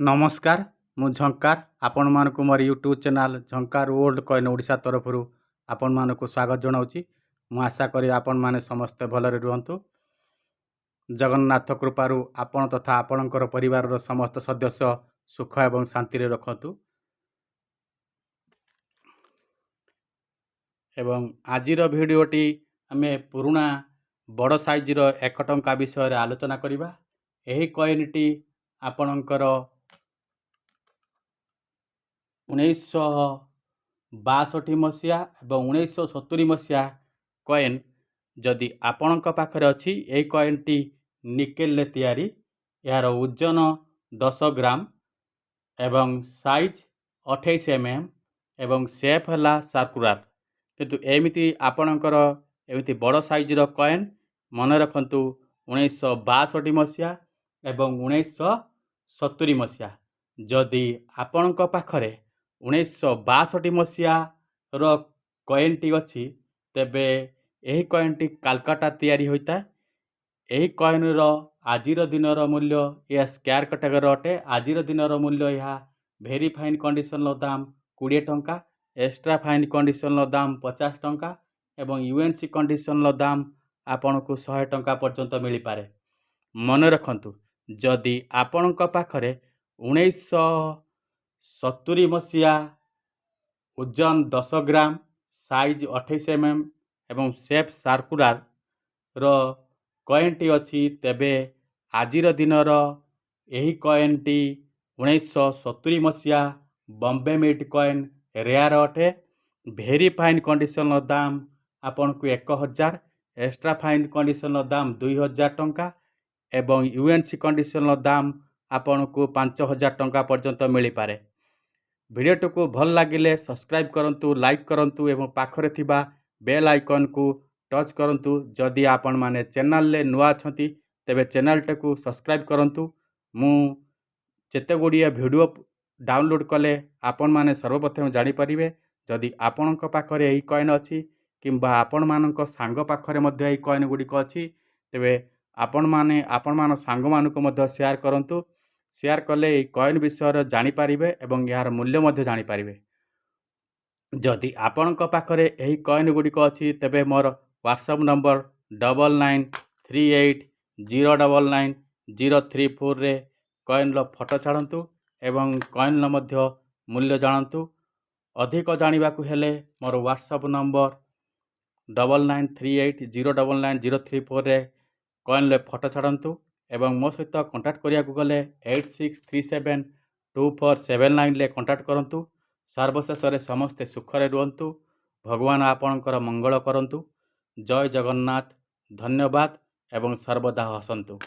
नमस्कार मु झंकार आपण मानकु मोर YouTube channel Jhankar world coin Odisha तरफरु आपण मानकु स्वागत जनाउची। मु आशा करी आपण माने समस्त भलरे रुहंतु। जगन्नाथ कृपारु आपण तथा आपणकर परिवार रो समस्त सदस्य सुख एवं शांति रे रखंतु। एवं आजिर भिडियोटी आमे पुराना बड़ साइज रो 1 टंका विषय रे आलोचना करिबा। एही कॉइन टी आपणकर 1962 मसीहा एवं 1970 मसीहा कॉइन जदि आपणक पाखरे अछि एही कॉइन टी निकेल ले तैयारी। यार ओजन 10 ग्राम एवं साइज 28 mm एवं शेप हला सर्कुलर। किंतु एमिति आपणकर एमिति बड़ साइज रो कॉइन मन रखंतु 1962 मसीहा एवं 1970 मसीहा। जदि आपणक पाखरे 1962 मसीहा रो कॉइन टी अछि तेबे एही कॉइन टी कलकत्ता तैयारी होता। एही कॉइन रो आजिर दिन रो मूल्य या स्क्वायर कैटेगरी अटे। आजिर दिन रो मूल्य या वेरी फाइन कंडीशन रो दाम 20 टंका, एक्स्ट्रा फाइन कंडीशन रो दाम 50 टंका एवं यूएनसी कंडीशन रो दाम आपनको 100 टंका पर्यंत मिली पारे। मन रखंतु जदि आपणक पाखरे 1970 मसीहा ओजन 10 ग्राम साइज 28 mm एवं शेप सर्कुलर रो कॉइन टी अछि तेबे आजिर दिन रो एही कॉइन टी 1970 मसीहा बॉम्बे मिट कॉइन रेयर अटे। वेरी फाइन कंडीशन रो दाम आपनको 1000, एक्स्ट्रा फाइन कंडीशन रो दाम 2000 टंका एवं यूएनसी कंडीशन रो दाम आपनको 5000 टंका पर्यंत मिली पारे। वीडियो को भल लगिले सब्सक्राइब करंतु, लाइक करंतु एवं पाखरे थिबा बेल आइकन को टच करंतु। जदि आपण माने चैनल ले नुआ छथि तेबे चैनल को सब्सक्राइब करंतु। मु जेते गुड़िया वीडियो डाउनलोड कले आपण माने सर्वप्रथम जानि परिबे। जदि आपणक पाखरे एही कॉइन अछि किंबा आपण मानक सांग पाखरे मध्ये एही कॉइन गुडी को अछि तेबे आपण मान सांग मानक मध्ये शेयर करंतु। शेयर कले एही कॉइन विषय जानि परिबे एवं यार मूल्य मध्ये जानि परिबे। जदि आपणक पाखरे एही कॉइन गुडी को अछि तेबे मोर व्हाट्सएप नंबर 9938099034 रे कॉइन रो फोटो छाड़ंतु एवं कॉइन रो मध्ये मूल्य जानंतु। अधिक जानिबाकु हेले मोर व्हाट्सएप नंबर 9938099034 रे कॉइन रे फोटो छाड़ंतु एवं मो सहित कांटेक्ट करिया गले 86372479 ले कांटेक्ट करंतु। सर्वशेष रे समस्ते सुखरे रुहंतु। भगवान आपणकर मंगल करंतु। जय जगन्नाथ। धन्यवाद एवं सर्वदा हसंतु।